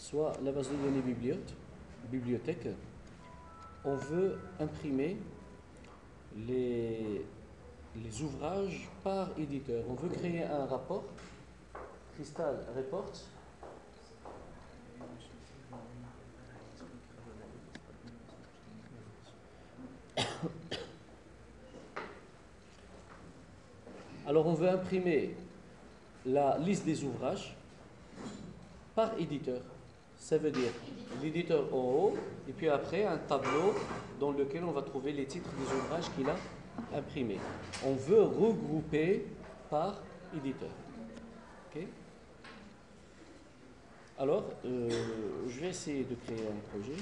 soit la base de données bibliothèque. On veut imprimer les ouvrages par éditeur. On veut créer un rapport, Crystal Report. Alors on veut imprimer la liste des ouvrages par éditeur. Ça veut dire l'éditeur en haut et puis après un tableau dans lequel on va trouver les titres des ouvrages qu'il a imprimés. On veut regrouper par éditeur. Okay. Alors, je vais essayer de créer un projet.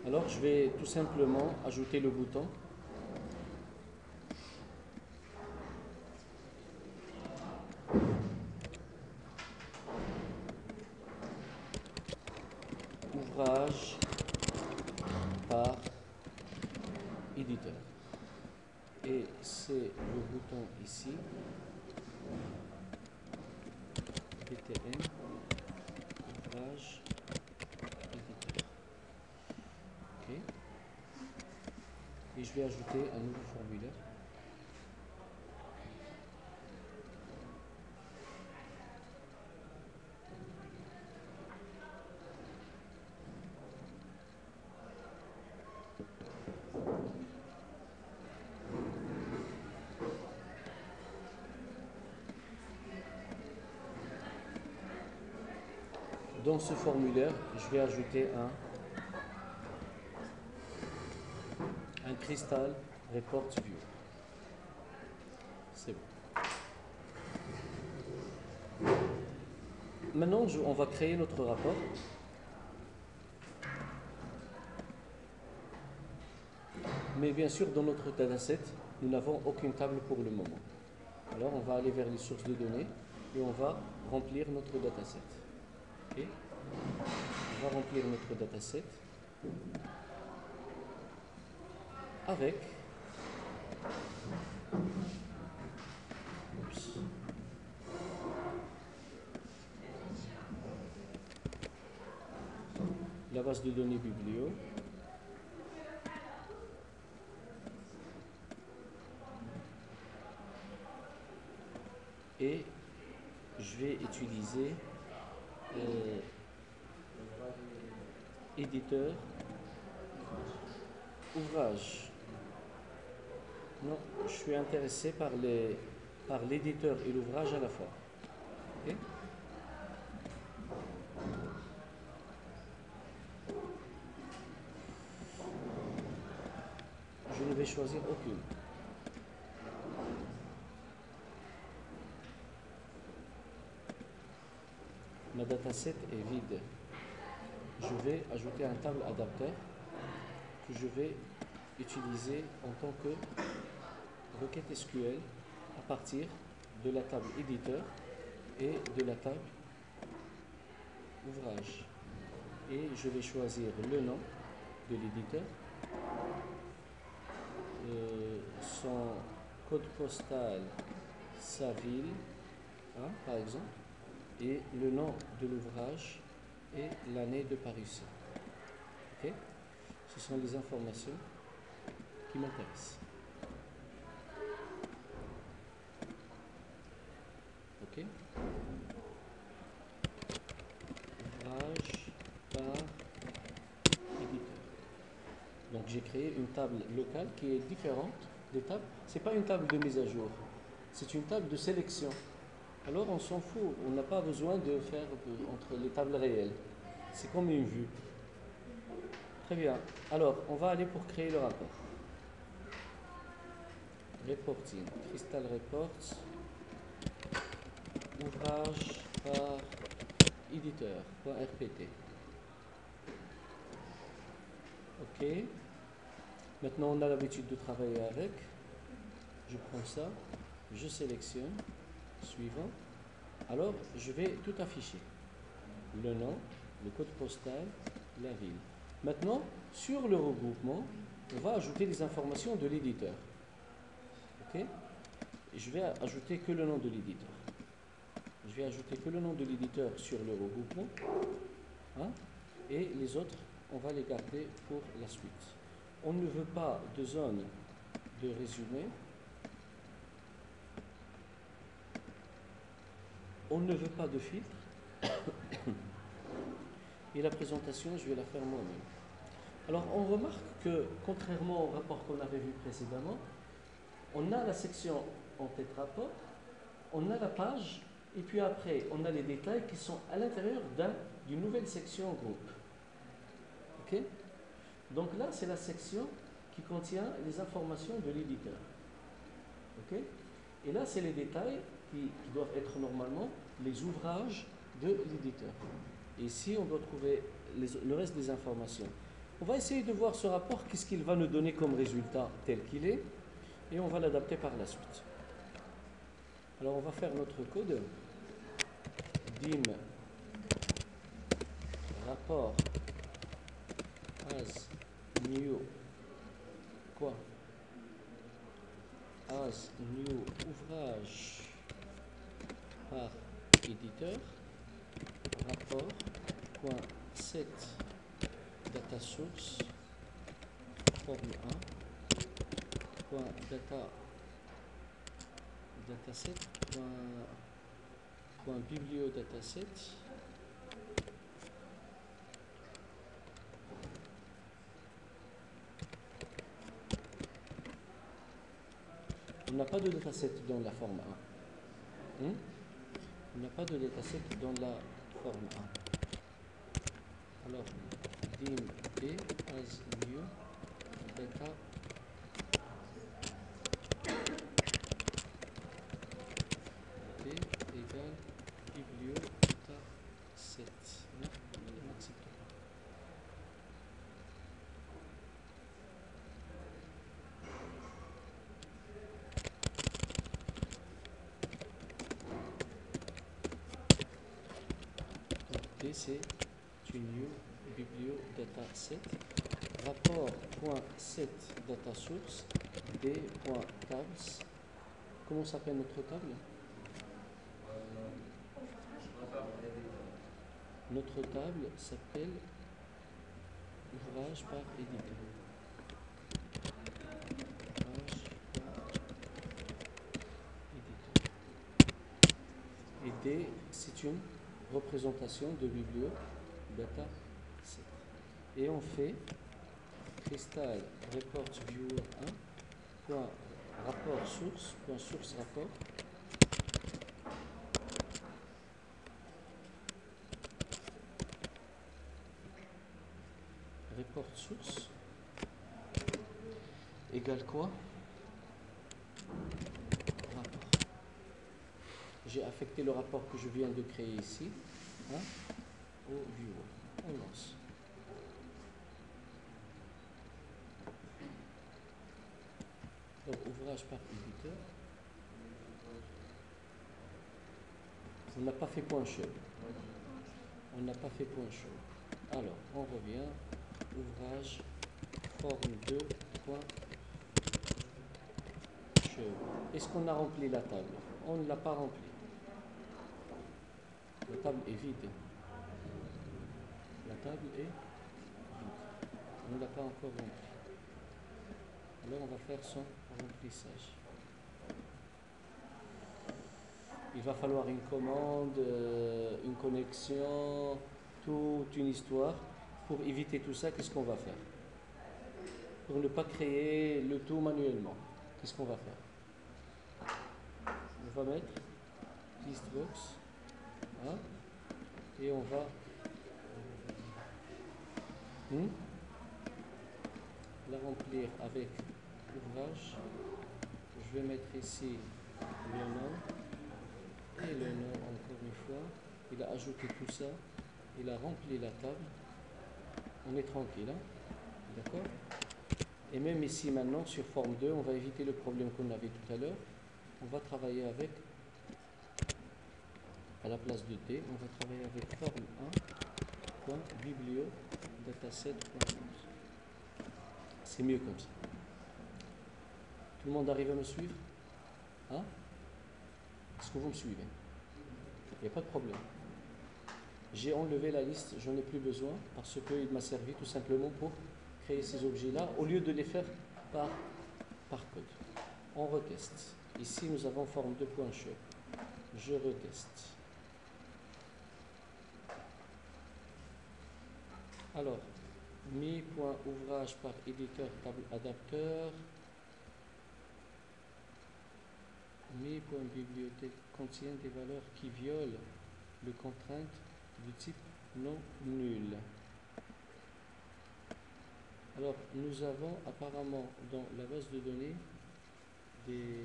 Alors, je vais tout simplement ajouter le bouton. Ouvrage par éditeur. Et c'est le bouton ici. BTN. Ouvrage. Et je vais ajouter un nouveau formulaire. Dans ce formulaire, je vais ajouter un Crystal Report View. C'est bon. Maintenant, on va créer notre rapport. Mais bien sûr, dans notre dataset, nous n'avons aucune table pour le moment. Alors, on va aller vers les sources de données et on va remplir notre dataset. Okay. On va remplir notre dataset avec la base de données biblio. Et je vais utiliser éditeur, ouvrage. Non, je suis intéressé par l'éditeur et l'ouvrage à la fois. Okay. Je ne vais choisir aucune. Ma dataset est vide. Je vais ajouter un table adapteur que je vais utiliser en tant que requête SQL à partir de la table éditeur et de la table ouvrage. Et je vais choisir le nom de l'éditeur, son code postal, sa ville, hein, par exemple, et le nom de l'ouvrage et l'année de parution. Okay. Ce sont les informations qui m'intéressent. Ok. Ouvrage par éditeur. Donc j'ai créé une table locale qui est différente des tables. C'est pas une table de mise à jour, c'est une table de sélection. Alors on s'en fout, on n'a pas besoin de faire entre les tables réelles. C'est comme une vue. Très bien. Alors, on va aller pour créer le rapport. Reporting. Crystal Reports. Ouvrage par l'éditeur.rpt. OK. Maintenant, on a l'habitude de travailler avec. Je prends ça, je sélectionne, suivant. Alors, je vais tout afficher. Le nom, le code postal, la ville. Maintenant, sur le regroupement, on va ajouter les informations de l'éditeur. OK? Je vais ajouter que le nom de l'éditeur. Je vais ajouter que le nom de l'éditeur sur le regroupement. Hein? Et les autres, on va les garder pour la suite. On ne veut pas de zone de résumé. On ne veut pas de filtre. Et la présentation, je vais la faire moi-même. Alors, on remarque que, contrairement au rapport qu'on avait vu précédemment, on a la section en tête rapport, on a la page, et puis après, on a les détails qui sont à l'intérieur d'une nouvelle section groupe. OK? Donc là, c'est la section qui contient les informations de l'éditeur. OK? Et là, c'est les détails qui doivent être normalement les ouvrages de l'éditeur. Et ici, on doit trouver le reste des informations. On va essayer de voir ce rapport, qu'est-ce qu'il va nous donner comme résultat tel qu'il est, et on va l'adapter par la suite. Alors, on va faire notre code. Dim rapport as new quoi as new ouvrage par éditeur rapport.set data source forme 1 dataset biblio dataset on n'a pas de dataset dans la forme 1. On n'a pas de dataset dans la forme 1. Alors, dim b as new data d égale biblio dataset. Non, on n'accepte pas. D c'est une new biblio dataset rapport.set data source d.tabs. Comment s'appelle notre table? Notre table s'appelle ouvrage par éditeur. Ouvrage par éditeur. Et D, c'est une représentation de biblio dataset. Et on fait crystal report viewer 1 point rapport source point source rapport report source égale quoi? Rapport. J'ai affecté le rapport que je viens de créer ici au viewer. On lance. Donc, ouvrage par éditeur. On n'a pas fait point chaud. On n'a pas fait point chaud. Alors, on revient. Ouvrage forme 2 point chaud. Est-ce qu'on a rempli la table? On ne l'a pas remplie. La table est vide. La table est vide. On ne l'a pas encore remplie. Alors, on va faire son remplissage. Il va falloir une commande, une connexion, toute une histoire. Pour éviter tout ça, qu'est-ce qu'on va faire? Pour ne pas créer le tout manuellement, qu'est-ce qu'on va faire? On va mettre listbox et on va la remplir avec ouvrage. Je vais mettre ici le nom et le nom encore une fois. il a ajouté tout ça, il a rempli la table, on est tranquille, hein? D'accord? Et même ici maintenant sur forme 2, on va éviter le problème qu'on avait tout à l'heure. On va travailler avec, à la place de D, on va travailler avec forme 1.biblio dataset.11. C'est mieux comme ça. Tout le monde arrive à me suivre? Hein? Est-ce que vous me suivez? Il n'y a pas de problème. J'ai enlevé la liste, j'en ai plus besoin parce qu'il m'a servi tout simplement pour créer ces objets-là au lieu de les faire par code. On reteste. Ici, nous avons forme 2.che. Je reteste. Alors, mi.ouvrage par éditeur table adapteur. Mi.bibliothèque contient des valeurs qui violent les contraintes du type non nul. Alors, nous avons apparemment dans la base de données des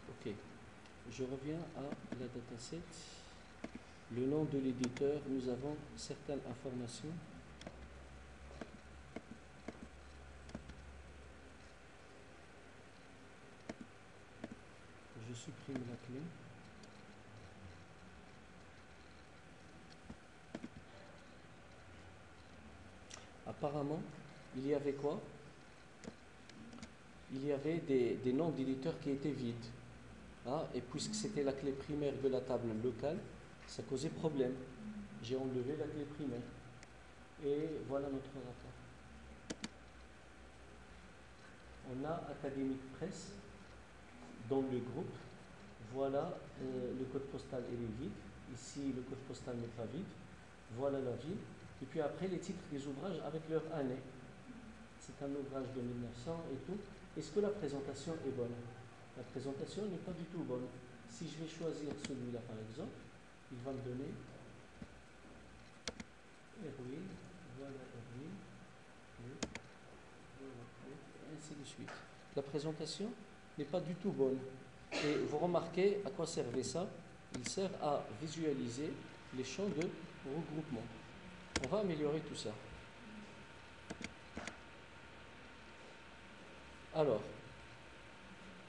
ok, je reviens à la dataset. Le nom de l'éditeur, nous avons certaines informations. Je supprime la clé. Apparemment, il y avait quoi? Il y avait des noms d'éditeurs qui étaient vides. Ah, et puisque c'était la clé primaire de la table locale, ça causait problème. J'ai enlevé la clé primaire. Et voilà notre rapport. On a Académique Presse dans le groupe. Voilà, le code postal il est vide. Ici, le code postal n'est pas vide. Voilà la ville. Et puis après, les titres des ouvrages avec leur année. C'est un ouvrage de 1900 et tout. Est-ce que la présentation est bonne? La présentation n'est pas du tout bonne. Si je vais choisir celui-là, par exemple, il va me donner Erwin, voilà Erwin, et ainsi de suite. La présentation n'est pas du tout bonne. Et vous remarquez à quoi servait ça? Il sert à visualiser les champs de regroupement. On va améliorer tout ça. Alors,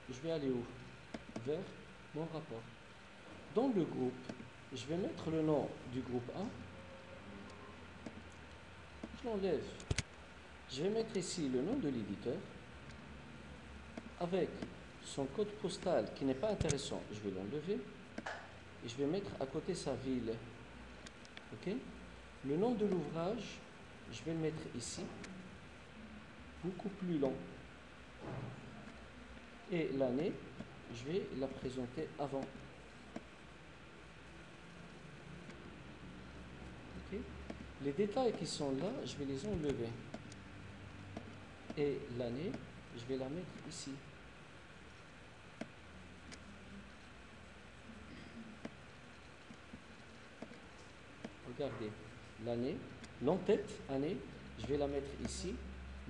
je vais aller où? Vers mon rapport. Dans le groupe, je vais mettre le nom du groupe 1. Je l'enlève. Je vais mettre ici le nom de l'éditeur avec son code postal qui n'est pas intéressant. Je vais l'enlever et je vais mettre à côté sa ville. Ok? Le nom de l'ouvrage, je vais le mettre ici, beaucoup plus long. Et l'année, je vais la présenter avant. Okay. Les détails qui sont là, je vais les enlever. Et l'année, je vais la mettre ici. Regardez, l'année, l'entête, année, je vais la mettre ici.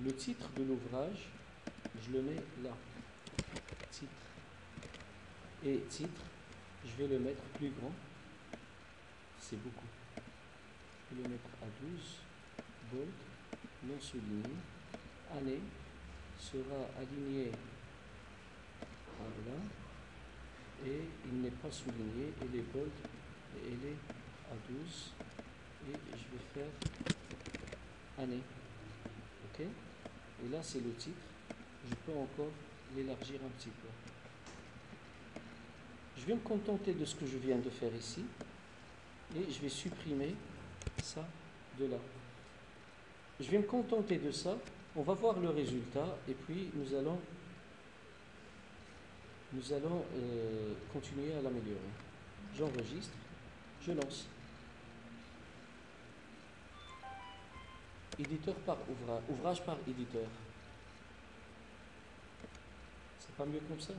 Le titre de l'ouvrage, je le mets là. Titre. Et titre, je vais le mettre plus grand. C'est beaucoup. Je vais le mettre à 12. Bold, non souligné. Année sera aligné en blanc. Et il n'est pas souligné. Il est bold. Et il est à 12. Et je vais faire année. Ok? Et là, c'est le titre. Je peux encore l'élargir un petit peu. Je vais me contenter de ce que je viens de faire ici. Et je vais supprimer ça de là. Je vais me contenter de ça. On va voir le résultat. Et puis, nous allons continuer à l'améliorer. J'enregistre. Je lance. Éditeur par ouvrage, ouvrage par éditeur. C'est pas mieux comme ça?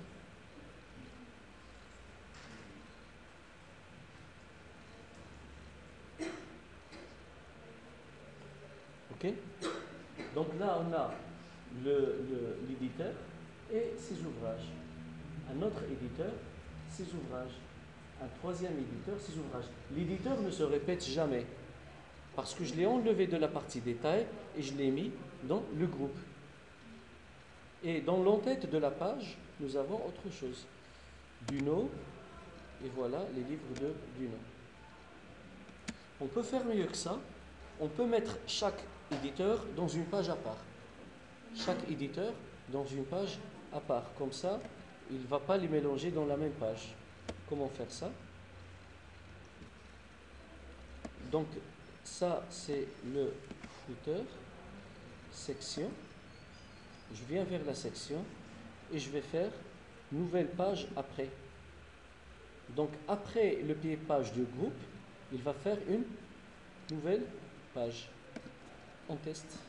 Ok? Donc là, on a l'éditeur et ses ouvrages. Un autre éditeur, ses ouvrages. Un troisième éditeur, ses ouvrages. L'éditeur ne se répète jamais parce que je l'ai enlevé de la partie détail et je l'ai mis dans le groupe. Et dans l'entête de la page, nous avons autre chose. Duno, et voilà les livres de Duno. On peut faire mieux que ça. On peut mettre chaque éditeur dans une page à part. Chaque éditeur dans une page à part. Comme ça, il ne va pas les mélanger dans la même page. Comment faire ça? Donc, ça, c'est le footer, section. Je viens vers la section et je vais faire nouvelle page après. Donc, après le pied page du groupe, il va faire une nouvelle page. On teste.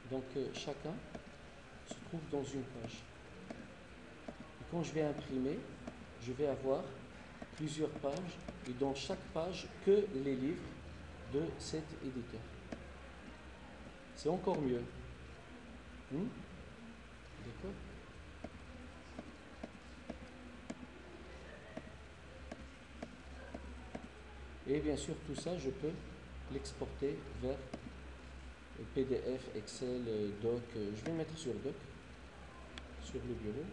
Donc, chacun se trouve dans une page. Et quand je vais imprimer, je vais avoir plusieurs pages et dans chaque page que les livres de cet éditeur. C'est encore mieux. D'accord? Et bien sûr, tout ça, je peux l'exporter vers PDF, Excel, Doc. Je vais mettre sur Doc, sur le bureau.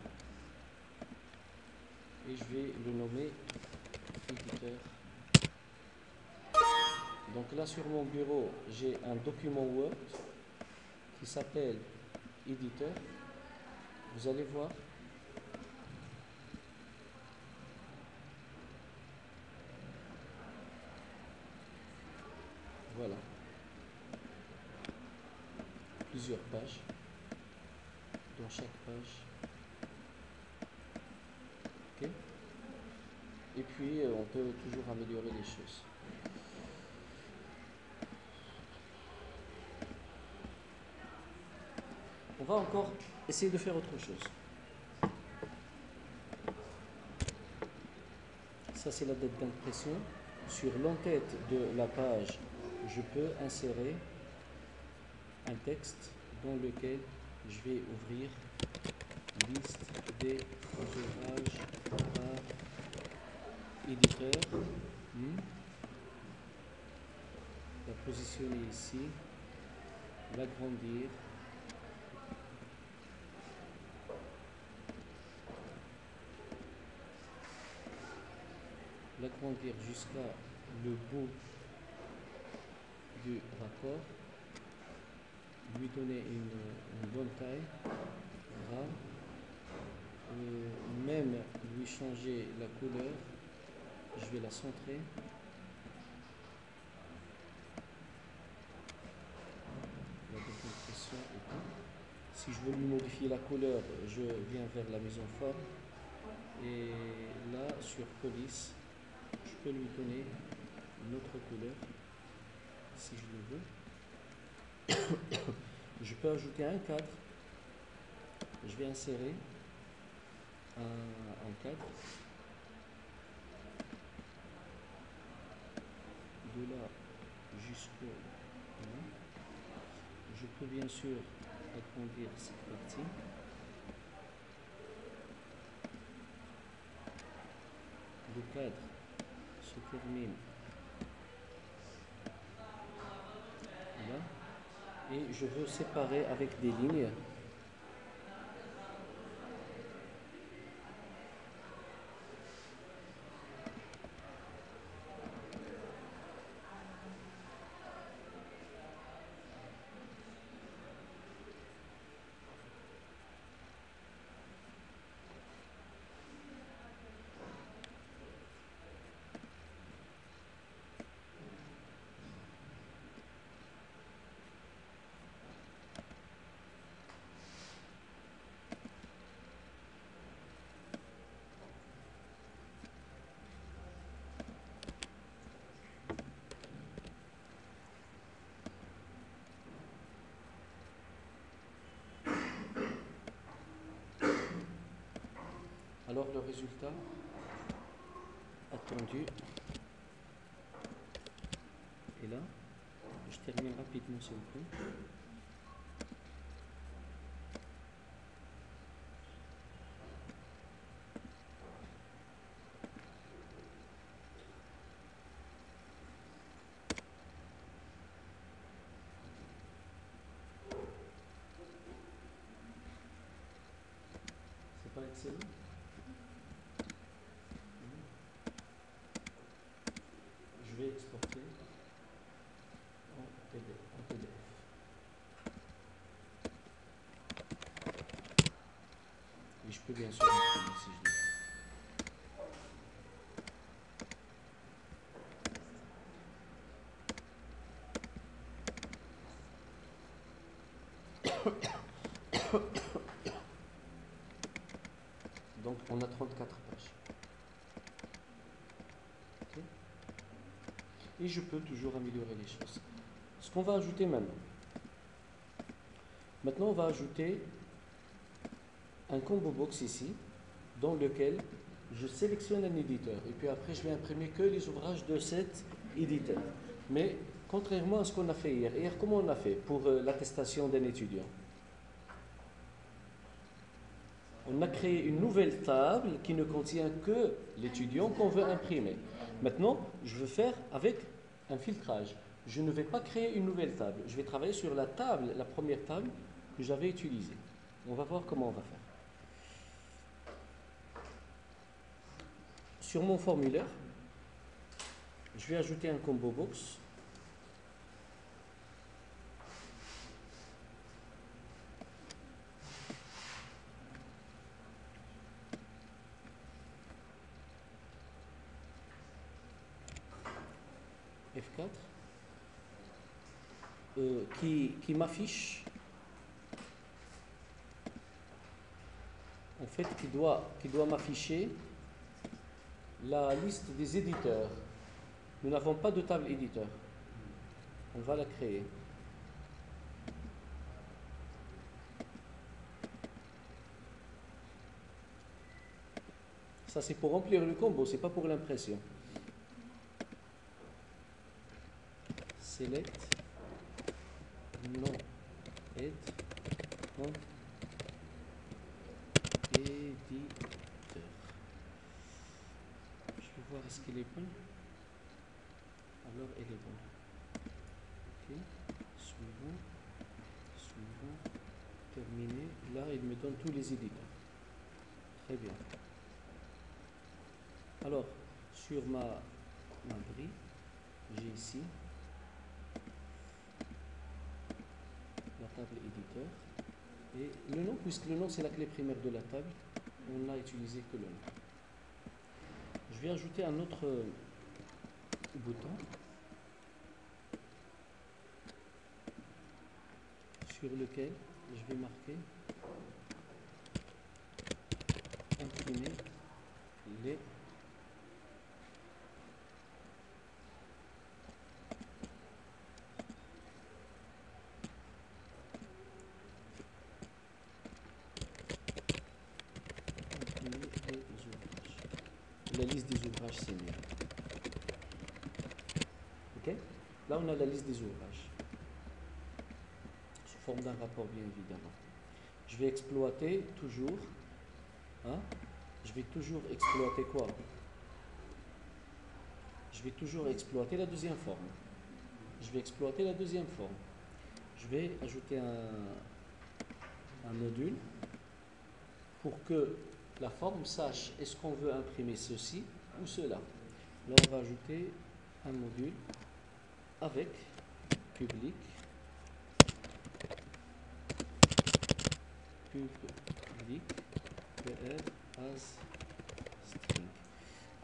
Et je vais le nommer éditeur. Donc là, sur mon bureau, j'ai un document Word qui s'appelle éditeur. Vous allez voir. Voilà. Plusieurs pages. Dans chaque page. Ok. Et puis, on peut toujours améliorer les choses. On va encore essayer de faire autre chose. Ça, c'est la date d'impression. Sur l'entête de la page, je peux insérer un texte dans lequel je vais ouvrir liste des ouvrages par éditeur. La positionner ici, l'agrandir. L'agrandir jusqu'à le bout du rapport, lui donner une bonne taille, même lui changer la couleur, je vais la centrer. La décompression et tout. Si je veux lui modifier la couleur, je viens vers la mise en forme et là sur police, je peux lui donner une autre couleur si je le veux. Je peux ajouter un cadre. Je vais insérer un cadre de là jusqu'au là. Je peux bien sûr agrandir cette partie. Le cadre se termine là et je veux séparer avec des lignes. Alors le résultat attendu est là. Je termine rapidement s'il vous plaît. C'est pas excellent? Je vais exporter en PDF. Et je peux bien sûr imprimer si je veux. Donc on a 34 pages. Okay. Et je peux toujours améliorer les choses. Ce qu'on va ajouter maintenant on va ajouter un combo box ici, dans lequel je sélectionne un éditeur. Et puis après je vais imprimer que les ouvrages de cet éditeur. Mais contrairement à ce qu'on a fait hier, comment on a fait pour l'attestation d'un étudiant? On a créé une nouvelle table qui ne contient que l'étudiant qu'on veut imprimer. Maintenant, je veux faire avec un filtrage. Je ne vais pas créer une nouvelle table. Je vais travailler sur la table, la première table que j'avais utilisée. On va voir comment on va faire. Sur mon formulaire, je vais ajouter un combo box. F4 qui m'affiche en fait qui doit m'afficher la liste des éditeurs. Nous n'avons pas de table éditeur. On va la créer. Ça c'est pour remplir le combo, c'est pas pour l'impression. Select non aide en éditeur. Je vais voir est-ce qu'elle est bonne. Alors elle est bonne. Ok, suivant, terminé. Là il me donne tous les éditeurs. Très bien. Alors sur ma grille, j'ai ici la table éditeur et le nom, puisque le nom c'est la clé primaire de la table, on n'a utilisé que le nom. Je vais ajouter un autre bouton sur lequel je vais marquer imprimer les ouvrages. La liste des ouvrages, c'est mieux. Ok? Là, on a la liste des ouvrages. Sous forme d'un rapport, bien évidemment. Je vais exploiter toujours. Je vais toujours exploiter quoi? Je vais toujours exploiter la deuxième forme. Je vais exploiter la deuxième forme. Je vais ajouter un module pour que la forme sache est-ce qu'on veut imprimer ceci ou cela. Là, on va ajouter un module avec public PR as string.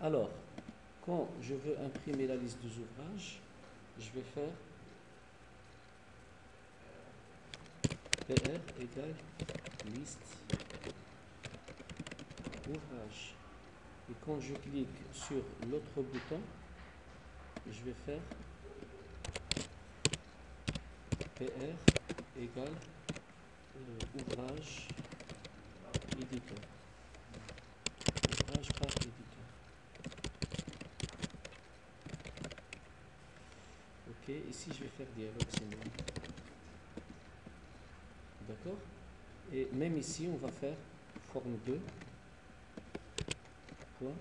Alors, quand je veux imprimer la liste des ouvrages, je vais faire PR égale liste ouvrages. Et quand je clique sur l'autre bouton, je vais faire PR égale ouvrage éditeur. Ok, ici je vais faire dialogue symbole. D'accord? Et même ici, on va faire forme 2. Point.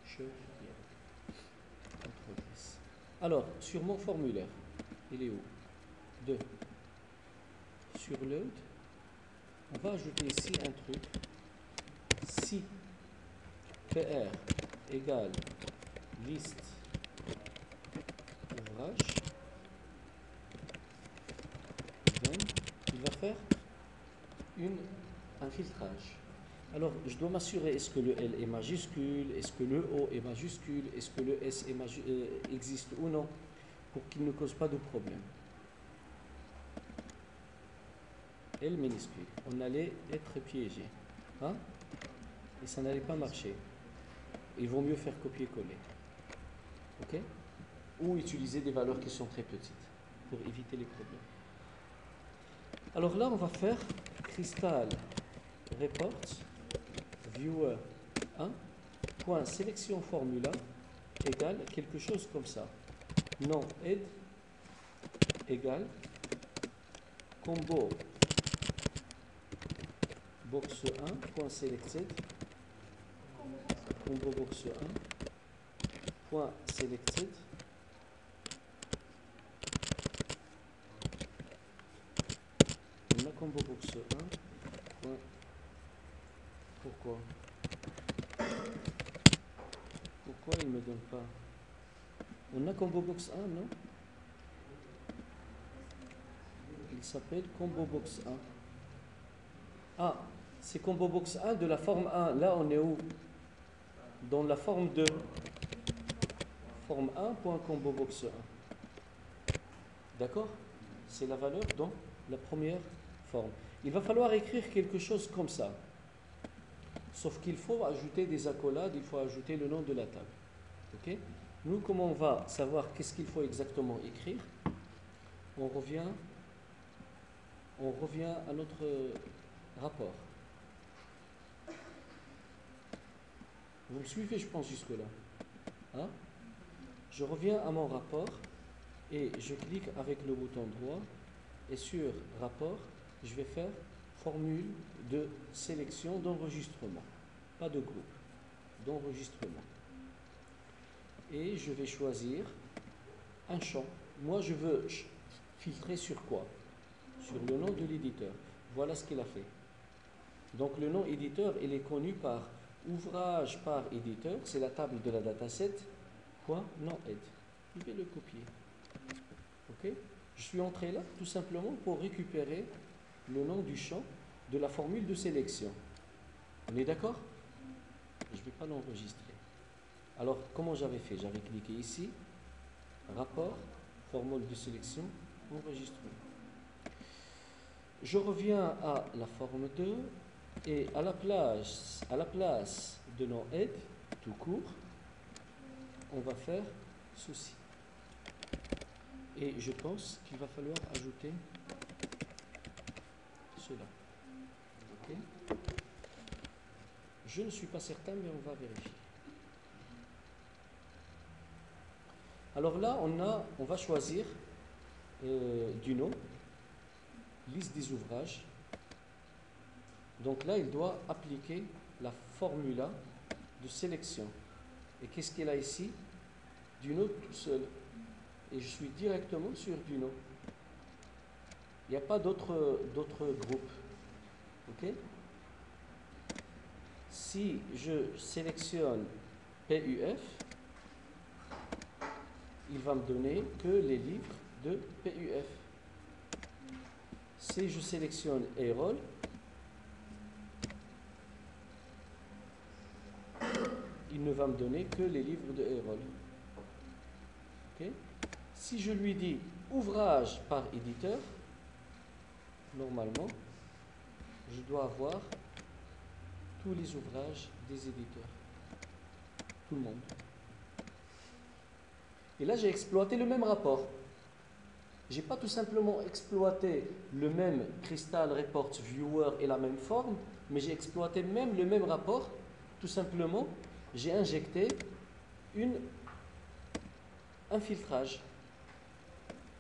Show dialogue. CTRL S. Alors, sur mon formulaire, il est où? 2. Sur load, on va ajouter ici un truc. Si PR égale liste ouvrage, then, il va faire un filtrage. Alors, je dois m'assurer, est-ce que le L est majuscule, est-ce que le O est majuscule, est-ce que le S est existe ou non, pour qu'il ne cause pas de problème. L minuscule. On allait être piégé. Hein? Et ça n'allait pas marcher. Il vaut mieux faire copier-coller. OK? Ou utiliser des valeurs qui sont très petites pour éviter les problèmes. Alors là, on va faire Crystal Report Viewer 1 point sélection formula égale quelque chose comme ça. Non head égale combo box 1 point selected combo box 1 point selected on a combo box 1 point pourquoi il me donne pas on a combo box 1 non il s'appelle combo box 1 ah c'est combo box 1 de la forme 1 là on est où dans la forme 2 forme 1.combo box 1 d'accord c'est la valeur dans la première forme il va falloir écrire quelque chose comme ça sauf qu'il faut ajouter des accolades il faut ajouter le nom de la table ok nous comment on va savoir qu'est-ce qu'il faut exactement écrire on revient à notre rapport. Vous me suivez, je pense, jusque-là. Hein? Je reviens à mon rapport et je clique avec le bouton droit et sur rapport, je vais faire formule de sélection d'enregistrement. Pas de groupe, d'enregistrement. Et je vais choisir un champ. Moi, je veux filtrer sur quoi? Sur le nom de l'éditeur. Voilà ce qu'il a fait. Donc le nom éditeur, il est connu par ouvrage par éditeur, c'est la table de la dataset, point non aide. Je vais le copier. Ok? Je suis entré là tout simplement pour récupérer le nom du champ de la formule de sélection. On est d'accord? Je ne vais pas l'enregistrer. Alors comment j'avais fait? J'avais cliqué ici, rapport, formule de sélection, enregistrement. Je reviens à la forme 2 et à la place de nos aides, tout court, on va faire ceci. Et je pense qu'il va falloir ajouter cela. Okay. Je ne suis pas certain, mais on va vérifier. Alors là, on va choisir du nom, liste des ouvrages. Donc là, il doit appliquer la formula de sélection. Et qu'est-ce qu'il a ici? Duno tout seul. Et je suis directement sur Duno. Il n'y a pas d'autres groupes. Ok? Si je sélectionne PUF, il va me donner que les livres de PUF. Si je sélectionne Erol, il ne va me donner que les livres de Erol. Okay. Si je lui dis ouvrage par éditeur, normalement, je dois avoir tous les ouvrages des éditeurs. Tout le monde. Et là, j'ai exploité le même rapport. Je n'ai pas tout simplement exploité le même Crystal Report Viewer et la même forme, mais j'ai exploité même le même rapport. Tout simplement, j'ai injecté un filtrage.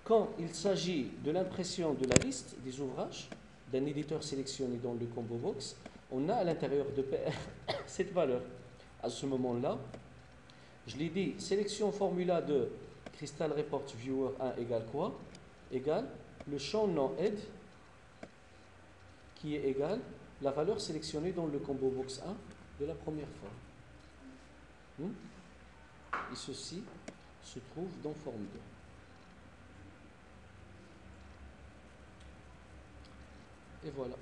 Quand il s'agit de l'impression de la liste des ouvrages d'un éditeur sélectionné dans le combo box, on a à l'intérieur de PR cette valeur. À ce moment-là, je l'ai dit, sélection formula de Crystal Report Viewer 1 égale quoi? Égale le champ nom head qui est égal la valeur sélectionnée dans le combo box 1 de la première fois. Et ceci se trouve dans forme 2. Et voilà.